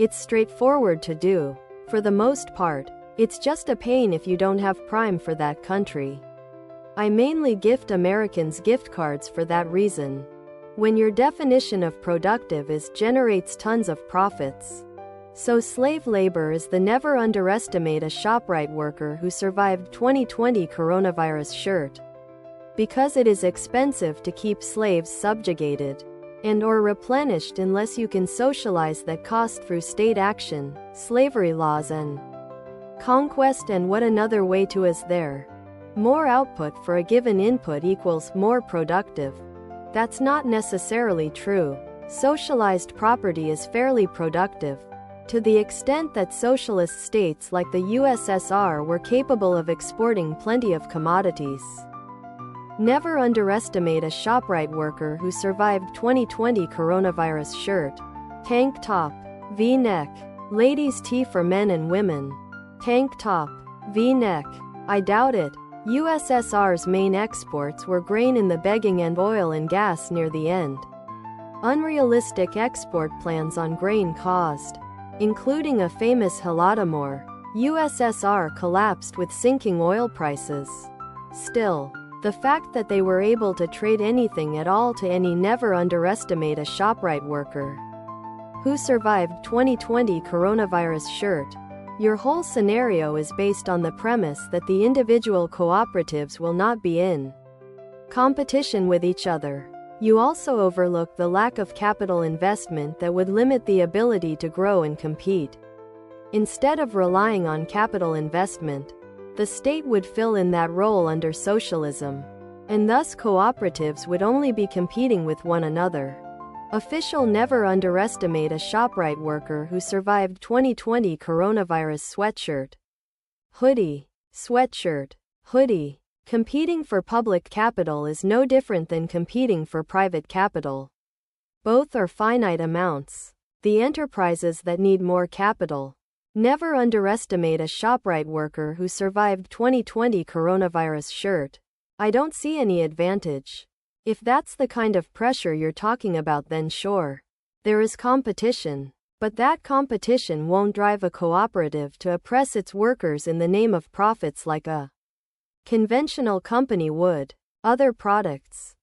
It's straightforward to do. For the most part, it's just a pain if you don't have Prime for that country. I mainly gift Americans gift cards for that reason. When your definition of productive is generates tons of profits. So slave labor is the never underestimate a Shoprite worker who survived 2020 coronavirus shirt. Because it is expensive to keep slaves subjugated and or replenished unless you can socialize that cost through state action, slavery laws and conquest. And what another way to is there? More output for a given input equals more productive. That's not necessarily true. Socialized property is fairly productive, to the extent that socialist states like the USSR were capable of exporting plenty of commodities. Never underestimate a Shoprite worker who survived 2020 coronavirus shirt. Tank top, V-neck. Ladies' tee for men and women. Tank top, V-neck. I doubt it. USSR's main exports were grain in the begging and oil and gas near the end. Unrealistic export plans on grain caused, including a famous Holodomor, USSR collapsed with sinking oil prices. Still, the fact that they were able to trade anything at all to any never underestimate a Shoprite worker who survived 2020 coronavirus shirt. Your whole scenario is based on the premise that the individual cooperatives will not be in competition with each other. You also overlook the lack of capital investment that would limit the ability to grow and compete. Instead of relying on capital investment, the state would fill in that role under socialism, and thus cooperatives would only be competing with one another. Official never underestimate a Shoprite worker who survived 2020 coronavirus sweatshirt. Hoodie, sweatshirt, hoodie. Competing for public capital is no different than competing for private capital. Both are finite amounts. The enterprises that need more capital. Never underestimate a Shoprite worker who survived 2020 coronavirus shirt. I don't see any advantage. If that's the kind of pressure you're talking about, then sure. There is competition. But that competition won't drive a cooperative to oppress its workers in the name of profits like a conventional company would. Other products.